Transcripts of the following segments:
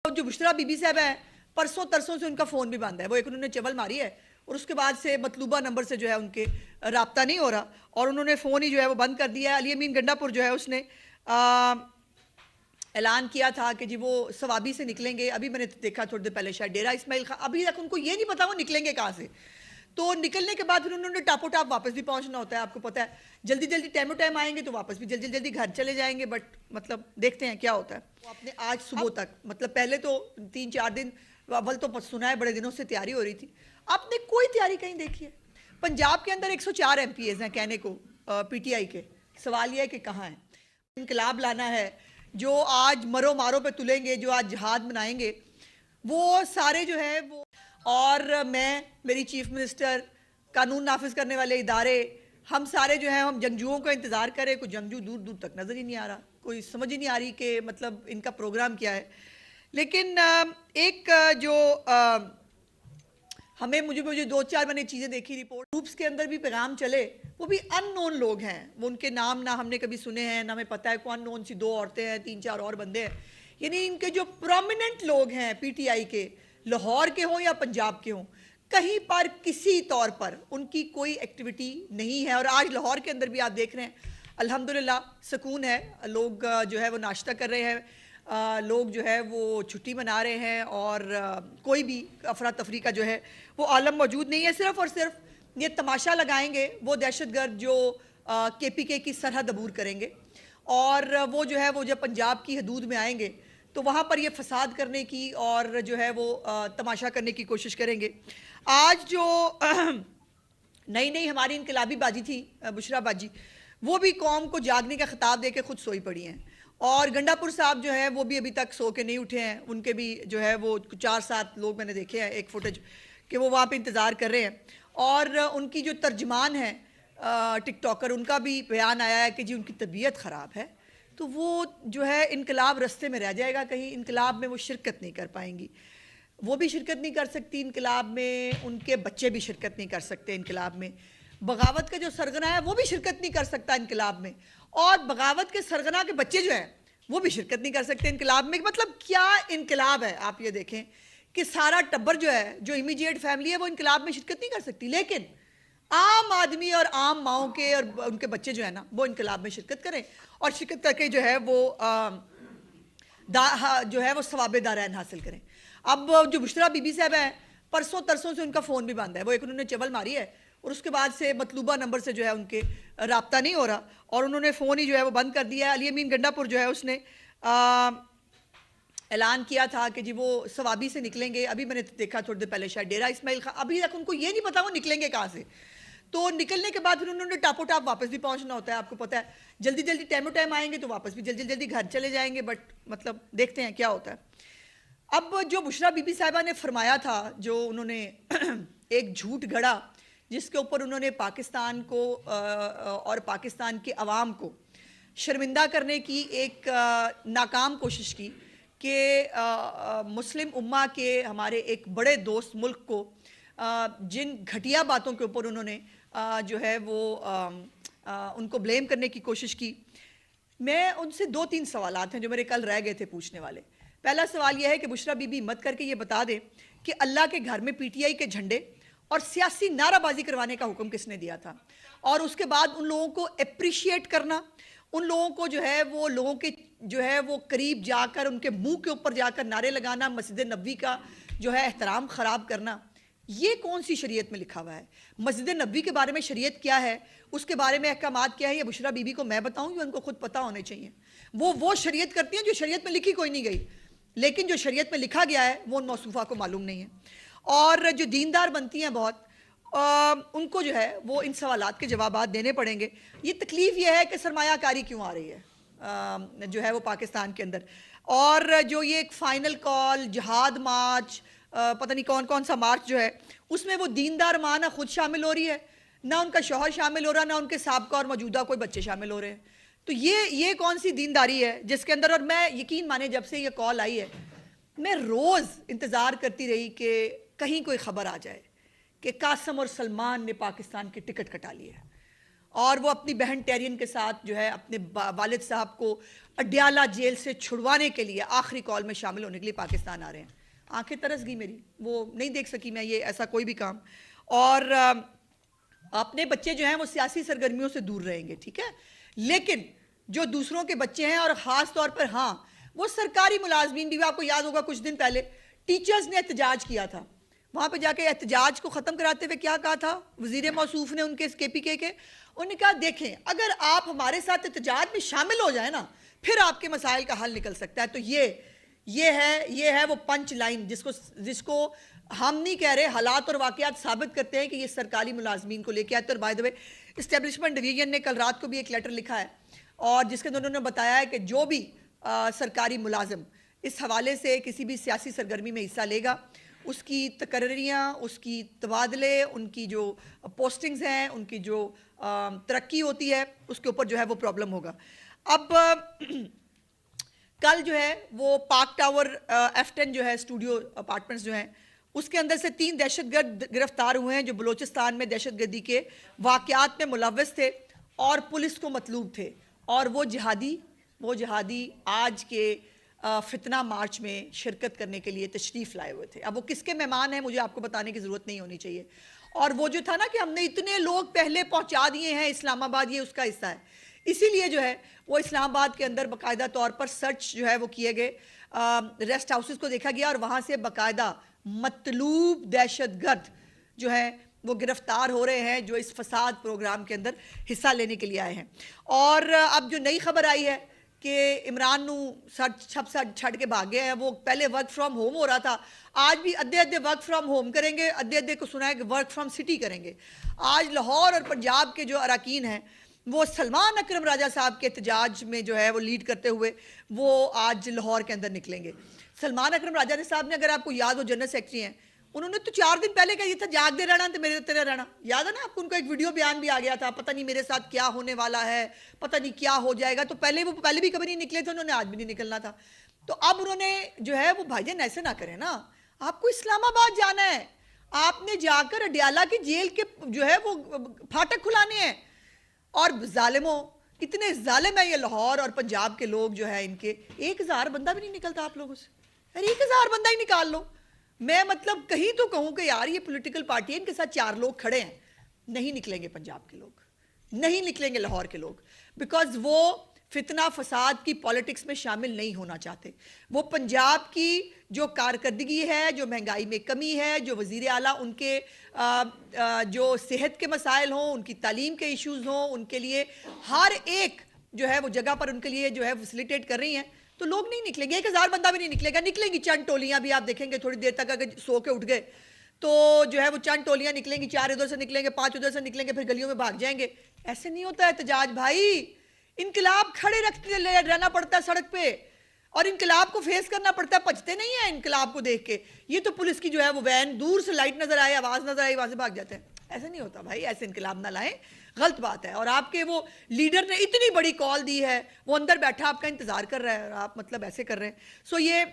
जो बुशरा बीबी साहब हैं, परसों तरसों से उनका फ़ोन भी बंद है। वो एक उन्होंने चवल मारी है और उसके बाद से मतलूबा नंबर से जो है उनके राब्ता नहीं हो रहा और उन्होंने फ़ोन ही जो है वो बंद कर दिया है। अली अमीन गंडापुर जो है उसने ऐलान किया था कि जी वो सवाबी से निकलेंगे। अभी मैंने देखा थोड़ी देर पहले शायद डेरा इस्माइल खां, अभी तक उनको ये नहीं पता वो निकलेंगे कहाँ से। तो निकलने के बाद फिर उन्होंने टापो टाप वापस भी पहुंचना होता है, आपको पता है। जल्दी जल्दी टाइमो टाइम आएंगे तो वापस भी जल्दी जल्दी घर चले जाएंगे, बट मतलब देखते हैं क्या होता है। वो अपने आज सुबह तक, मतलब पहले तो 3-4 दिन अव्वल तो सुना है बड़े दिनों से तैयारी हो रही थी, आपने कोई तैयारी कहीं देखी है? पंजाब के अंदर 104 MPs हैं कहने को PTI के। सवाल यह है कि कहाँ हैं? इनकलाब लाना है, जो आज मरो मारो पे तुलेंगे, जो आज जहाद मनाएंगे, वो सारे जो है वो, और मैं, मेरी चीफ मिनिस्टर, कानून नाफिज करने वाले इदारे, हम सारे जो हैं हम जंगजुओं का इंतज़ार करें। कोई जंगजू दूर दूर तक नज़र ही नहीं आ रहा, कोई समझ ही नहीं आ रही कि मतलब इनका प्रोग्राम क्या है। लेकिन एक जो हमें मुझे 2-4 मैंने चीज़ें देखी रिपोर्ट, ग्रुप्स के अंदर भी पैगाम चले, वो भी अननोन लोग हैं, वो उनके नाम ना हमने कभी सुने हैं ना हमें पता है, को अननोन सी 2 औरतें हैं, 3-4 और बंदे हैं। यानी इनके जो प्रोमिनेंट लोग हैं PTI के, लाहौर के हों या पंजाब के हों, कहीं पर किसी तौर पर उनकी कोई एक्टिविटी नहीं है। और आज लाहौर के अंदर भी आप देख रहे हैं अल्हम्दुलिल्लाह सुकून है, लोग जो है वो नाश्ता कर रहे हैं, लोग जो है वो छुट्टी मना रहे हैं और कोई भी अफरा तफरी का जो है वो आलम मौजूद नहीं है। सिर्फ और सिर्फ ये तमाशा लगाएंगे वो दहशतगर्द जो KPK की सरहद अबूर करेंगे, और वो जो है वो जब पंजाब की हदूद में आएंगे तो वहाँ पर ये फसाद करने की और जो है वो तमाशा करने की कोशिश करेंगे। आज जो नई नई हमारी इनकलाबी बाजी थी, बुशरा बाजी, वो भी कौम को जागने का खिताब दे के खुद सोई पड़ी हैं। और गंडापुर साहब जो है वो भी अभी तक सो के नहीं उठे हैं, उनके भी जो है वो 4-7 लोग मैंने देखे हैं, एक फुटेज कि वो वहाँ पे इंतज़ार कर रहे हैं। और उनकी जो तर्जमान है टिकटॉकर, उनका भी बयान आया है कि जी उनकी तबीयत ख़राब है, तो वो जो है इनकलाब रस्ते में रह जाएगा, कहीं इनकलाब में वो शिरकत नहीं कर पाएंगी। वो भी शिरकत नहीं कर सकती इनकलाब में, उनके बच्चे भी शिरकत नहीं कर सकते इनकलाब में, बगावत का जो सरगना है वो भी शिरकत नहीं कर सकता इनकलाब में, और बगावत के सरगना के बच्चे जो हैं वो भी शिरकत नहीं कर सकते इनकलाब में। मतलब क्या इनकलाब है? आप ये देखें कि सारा टब्बर जो है, जो इमीडिएट फैमिली है, वो इनकलाब में शिरकत नहीं कर सकती, लेकिन आम आदमी और आम माओं के और उनके बच्चे जो है ना वो इनकलाब में शिरकत करें, और शिरकत करके जो है वो जो है वो सवाब दारैन हासिल करें। अब जो बुशरा बीबी साहब हैं, परसों तरसों से उनका फ़ोन भी बंद है। वो एक उन्होंने चवल मारी है और उसके बाद से मतलूबा नंबर से जो है उनके राब्ता नहीं हो रहा और उन्होंने फ़ोन ही जो है वो बंद कर दिया है। अली अमीन गंडापुर जो है उसने ऐलान किया था कि जी वो सवाबी से निकलेंगे। अभी मैंने देखा थोड़ी देर पहले शायद डेरा इस्माइल खां, अभी तक उनको ये नहीं पता वो निकलेंगे कहाँ से। तो निकलने के बाद फिर उन्होंने टापो टाप वापस भी पहुंचना होता है, आपको पता है। जल्दी जल्दी टाइमो टाइम आएंगे तो वापस भी जल्दी जल्दी घर चले जाएंगे, बट मतलब देखते हैं क्या होता है। अब जो बुशरा बीबी साहिबा ने फरमाया था, जो उन्होंने एक झूठ गढ़ा जिसके ऊपर उन्होंने पाकिस्तान को और पाकिस्तान के अवाम को शर्मिंदा करने की एक नाकाम कोशिश की कि मुस्लिम उम्मा के हमारे एक बड़े दोस्त मुल्क को जिन घटिया बातों के ऊपर उन्होंने जो है वो उनको ब्लेम करने की कोशिश की। मैं उनसे 2-3 सवालात हैं जो मेरे कल रह गए थे पूछने वाले। पहला सवाल यह है कि बुशरा बीबी मत करके ये बता दें कि अल्लाह के घर में PTI के झंडे और सियासी नाराबाजी करवाने का हुक्म किसने दिया था, और उसके बाद उन लोगों को अप्रिशिएट करना, उन लोगों को जो है वो लोगों के जो है वो करीब जाकर उनके मुंह के ऊपर जाकर नारे लगाना, मस्जिद नबी का जो है एहतराम ख़राब करना, ये कौन सी शरीयत में लिखा हुआ है? मस्जिद नबी के बारे में शरीयत क्या है, उसके बारे में अहकामात क्या है, ये बुशरा बीबी को मैं बताऊं या उनको खुद पता होने चाहिए? वो शरीयत करती हैं जो शरीयत में लिखी कोई नहीं गई, लेकिन जो शरीयत में लिखा गया है वो उन मौसूफ़ा को मालूम नहीं है। और जो दीनदार बनती हैं बहुत, उनको जो है वो इन सवालात के जवाब देने पड़ेंगे। ये तकलीफ़ ये है कि सरमायाकारी क्यों आ रही है जो है वो पाकिस्तान के अंदर, और जो ये एक फ़ाइनल कॉल जहाद मार्च, पता नहीं कौन कौन सा मार्च जो है, उसमें वो दीनदार माँ ना खुद शामिल हो रही है, ना उनका शौहर शामिल हो रहा, ना उनके साबका और मौजूदा कोई बच्चे शामिल हो रहे हैं। तो ये कौन सी दीनदारी है जिसके अंदर, और मैं यकीन माने जब से ये कॉल आई है मैं रोज़ इंतज़ार करती रही कि कहीं कोई ख़बर आ जाए कि कासम और सलमान ने पाकिस्तान की टिकट कटा ली है, और वो अपनी बहन टेरियन के साथ जो है अपने वालिद साहब को अड्याला जेल से छुड़वाने के लिए आखिरी कॉल में शामिल होने के लिए पाकिस्तान आ रहे हैं। आंखें तरस गई मेरी, वो नहीं देख सकी मैं ये ऐसा कोई भी काम। और अपने बच्चे जो हैं वो सियासी सरगर्मियों से दूर रहेंगे, ठीक है, लेकिन जो दूसरों के बच्चे हैं और ख़ास तौर पर हाँ वो सरकारी मुलाजमीन भी, आपको याद होगा कुछ दिन पहले टीचर्स ने एहतजाज किया था, वहाँ पे जाके एहतजाज को ख़त्म कराते हुए क्या कहा था वज़ीर मौसूफ ने उनके KPK के, उन्होंने कहा देखें अगर आप हमारे साथ एहतजाज में शामिल हो जाए ना फिर आपके मसाइल का हल निकल सकता है। तो ये है वो पंच लाइन जिसको हम नहीं कह रहे, हालात और वाक़यात साबित करते हैं कि ये सरकारी मुलाजमीन को लेके आते। और by the way establishment division ने कल रात को भी एक लेटर लिखा है और जिसके अंदर उन्होंने बताया है कि जो भी सरकारी मुलाजिम इस हवाले से किसी भी सियासी सरगर्मी में हिस्सा लेगा उसकी तकर्रियाँ, उसकी तबादले, उनकी जो पोस्टिंग्स हैं, उनकी जो तरक्की होती है उसके ऊपर जो है वो प्रॉब्लम होगा। अब कल जो है वो पार्क टावर F10 जो है स्टूडियो अपार्टमेंट्स जो हैं उसके अंदर से 3 दहशतगर्द गिरफ्तार हुए हैं जो बलूचिस्तान में दहशतगर्दी के वाक़यात में मुलव्वस थे और पुलिस को मतलूब थे। और वो जिहादी आज के फितना मार्च में शिरकत करने के लिए तशरीफ़ लाए हुए थे। अब वो किसके मेहमान हैं मुझे आपको बताने की ज़रूरत नहीं होनी चाहिए। और वो जो था ना कि हमने इतने लोग पहले पहुंचा दिए हैं इस्लामाबाद, ये उसका हिस्सा है। इसीलिए जो है वो इस्लामाबाद के अंदर बाकायदा तौर पर सर्च जो है वो किए गए, रेस्ट हाउसेस को देखा गया और वहाँ से बाकायदा मतलूब दहशतगर्द जो है वो गिरफ्तार हो रहे हैं जो इस फसाद प्रोग्राम के अंदर हिस्सा लेने के लिए आए हैं। और अब जो नई खबर आई है कि इमरान नू छप छड़ के भाग गए हैं, वो पहले वर्क फ्रॉम होम हो रहा था, आज भी अद्धे वर्क फ्रॉम होम करेंगे, अद्धे को सुना है कि वर्क फ्रॉम सिटी करेंगे। आज लाहौर और पंजाब के जो अरकान हैं वो सलमान अकरम राजा साहब के एहतजाज में जो है वो लीड करते हुए वो आज लाहौर के अंदर निकलेंगे। सलमान अकरम राजा साहब ने, अगर आपको याद हो, जनरल सेक्रेटरी हैं, उन्होंने तो 4 दिन पहले कहा था जागते रहना तो मेरे तेरे रहना, याद है ना आपको? उनका एक वीडियो बयान भी आ गया था, पता नहीं मेरे साथ क्या होने वाला है, पता नहीं क्या हो जाएगा। तो पहले भी कभी नहीं निकले थे, उन्होंने आज भी नहीं निकलना था। तो अब उन्होंने जो है वो भाईजान ऐसे ना करें ना, आपको इस्लामाबाद जाना है, आपने जाकर अडयाला की जेल के जो है वो फाटक खुलाने हैं। और जालिमों, इतने जालिम है ये लाहौर और पंजाब के लोग जो है, इनके 1000 बंदा भी नहीं निकलता आप लोगों से। यार 1000 बंदा ही निकाल लो। मैं मतलब कहीं तो कहूँ कि यार ये पॉलिटिकल पार्टी है, इनके साथ 4 लोग खड़े हैं, नहीं निकलेंगे पंजाब के लोग, नहीं निकलेंगे लाहौर के लोग, बिकॉज वो फितना फसाद की पॉलिटिक्स में शामिल नहीं होना चाहते। वो पंजाब की जो कारकर्दगी है, जो महंगाई में कमी है, जो वज़ीर आला उनके जो सेहत के मसाइल हों, उनकी तालीम के इश्यूज़ हों, उनके लिए हर एक जो है वो जगह पर उनके लिए जो है फैसिलिटेट कर रही हैं, तो लोग नहीं निकलेंगे। 1000 बंदा भी नहीं निकलेगा। निकलेंगी चंद टोलियां भी, आप देखेंगे थोड़ी देर तक अगर सो के उठ गए तो जो है वो चंद टोलियां निकलेंगी, 4 इधर से निकलेंगे, 5 उधर से निकलेंगे, फिर गलियों में भाग जाएंगे। ऐसे नहीं होता एहतजाज भाई, इनकलाब खड़े रखते रहना पड़ता है सड़क पे और इनकलाब को फेस करना पड़ता है, पचते नहीं है इनकलाब को देख के। ये तो पुलिस की जो है वो वैन दूर से लाइट नजर आए, आवाज नजर आई, वहां से भाग जाते हैं। ऐसा नहीं होता भाई, ऐसे इनकलाब ना लाएं, गलत बात है। और आपके वो लीडर ने इतनी बड़ी कॉल दी है, वो अंदर बैठा आपका इंतजार कर रहा है, आप मतलब ऐसे कर रहे हैं। सो ये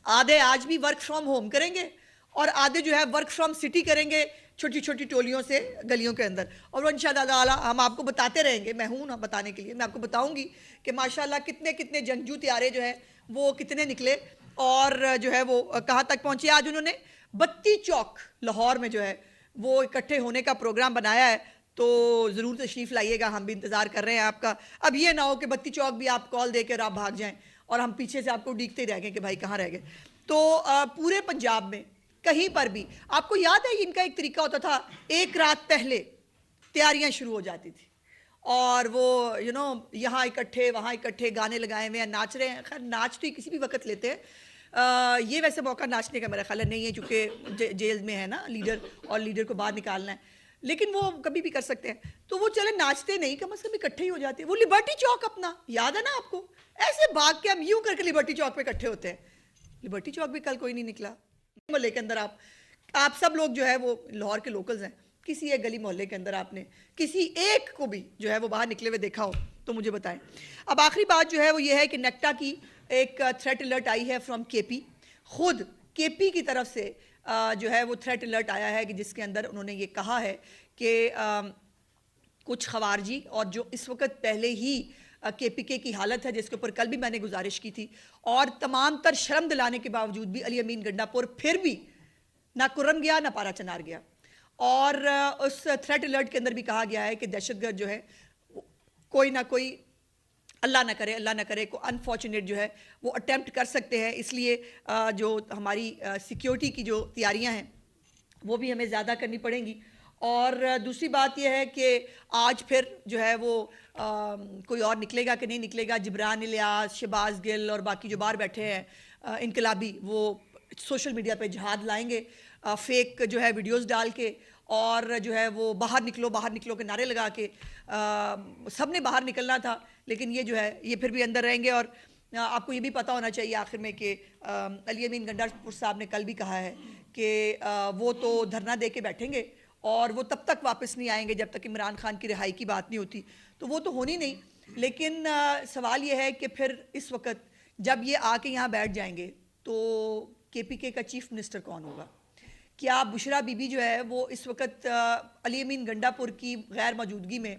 आधे आज भी वर्क फ्रॉम होम करेंगे और आधे जो है वर्क फ्रॉम सिटी करेंगे, छोटी छोटी टोलियों से गलियों के अंदर। और वो इंशाअल्लाह हम आपको बताते रहेंगे, मैं हूँ ना बताने के लिए, मैं आपको बताऊंगी कि माशाल्लाह कितने कितने जंगजू त्यारे जो है वो कितने निकले और जो है वो कहाँ तक पहुँचे। आज उन्होंने बत्ती चौक लाहौर में जो है वो इकट्ठे होने का प्रोग्राम बनाया है, तो ज़रूर तशरीफ़ लाइएगा, हम भी इंतज़ार कर रहे हैं आपका। अब ये ना हो कि बत्ती चौक भी आप कॉल देकर आप भाग जाएं और हम पीछे से आपको उड़ीकते ही रह गए कि भाई कहाँ रह गए। तो पूरे पंजाब में कहीं पर भी, आपको याद है इनका एक तरीका होता था, एक रात पहले तैयारियां शुरू हो जाती थी और वो यहाँ इकट्ठे वहाँ इकट्ठे, गाने लगाए हुए हैं, नाच रहे हैं। खैर नाच तो किसी भी वक्त लेते हैं, ये वैसे मौका नाचने का मेरा ख्याल नहीं है चूँकि जेल में है ना लीडर और लीडर को बाहर निकालना है, लेकिन वो कभी भी कर सकते हैं। तो वो चले नाचते नहीं, कम से कम इकट्ठे ही हो जाते हैं। वो लिबर्टी चौक अपना याद है ना आपको, ऐसे भाग के हम यूं करके लिबर्टी चौक पे इकट्ठे होते हैं। लिबर्टी चौक भी कल कोई नहीं निकला। मोहल्ले के अंदर आप सब लोग जो है वो लाहौर के लोकल्स हैं, किसी एक गली मोहल्ले के अंदर आपने किसी एक को भी जो है वो बाहर निकले हुए देखा हो तो मुझे बताएं। अब आखिरी बात जो है वो ये है कि नेक्टा की एक थ्रेट अलर्ट आई है फ्रॉम केपी। खुद केपी की तरफ से जो है वो थ्रेट अलर्ट आया है कि जिसके अंदर उन्होंने ये कहा है कि कुछ खवारजी और जो इस वक्त पहले ही केपीके की हालत है, जिसके ऊपर कल भी मैंने गुजारिश की थी, और तमाम तर शर्म दिलाने के बावजूद भी अली अमीन गंडापुर फिर भी ना कुर्रम गया ना पारा चनार गया। और उस थ्रेट अलर्ट के अंदर भी कहा गया है कि दहशतगर्द जो है कोई ना कोई, अल्लाह ना करे को अनफॉर्चुनेट जो है वो अटेम्प्ट कर सकते हैं। इसलिए जो हमारी सिक्योरिटी की जो तैयारियां हैं वो भी हमें ज़्यादा करनी पड़ेंगी। और दूसरी बात यह है कि आज फिर जो है वो कोई और निकलेगा कि नहीं निकलेगा। जिब्रान इलियास, शहबाज गिल और बाकी जो बाहर बैठे हैं इनकलाबी, वो सोशल मीडिया पे जहाद लाएंगे फेक जो है वीडियोस डाल के, और जो है वो बाहर निकलो के नारे लगा के। सब ने बाहर निकलना था, लेकिन ये जो है ये फिर भी अंदर रहेंगे। और आपको ये भी पता होना चाहिए आखिर में कि अली अमीन गंडापुर साहब ने कल भी कहा है कि वो तो धरना दे के बैठेंगे और वो तब तक वापस नहीं आएंगे जब तक इमरान खान की रिहाई की बात नहीं होती। तो वो तो होनी नहीं, लेकिन सवाल ये है कि फिर इस वक्त जब ये आके यहाँ बैठ जाएंगे तो केपीके का चीफ मिनिस्टर कौन होगा? क्या बुशरा बीबी जो है वो इस वक्त अली अमीन गंडापुर की गैर मौजूदगी में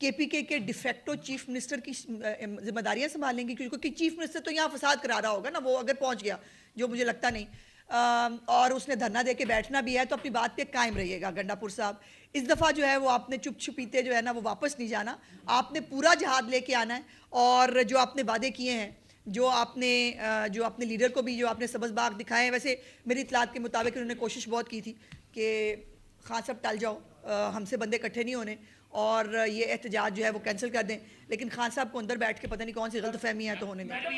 केपीके के डिफेक्टो चीफ मिनिस्टर की जिम्मेदारियां संभालेंगी? क्योंकि चीफ मिनिस्टर तो यहाँ फसाद करा रहा होगा ना, वो अगर पहुंच गया, जो मुझे लगता नहीं, और उसने धरना दे के बैठना भी है, तो अपनी बात पे कायम रहिएगा गंडापुर साहब। इस दफ़ा जो है वो आपने चुप छुपीते जो है ना वो वापस नहीं जाना, आपने पूरा जहाद लेके आना है। और जो आपने वादे किए हैं, जो आपने लीडर को भी जो आपने सब्ज़ बाग दिखाए हैं, वैसे मेरी इतलात के मुताबिक उन्होंने कोशिश बहुत की थी कि खान साहब टल जाओ, हमसे बंदे इकट्ठे नहीं होने और ये एहतजाज जो है वो कैंसिल कर दें, लेकिन खान साहब को अंदर बैठ के पता नहीं कौन सी गलतफहमी है तो होने दें।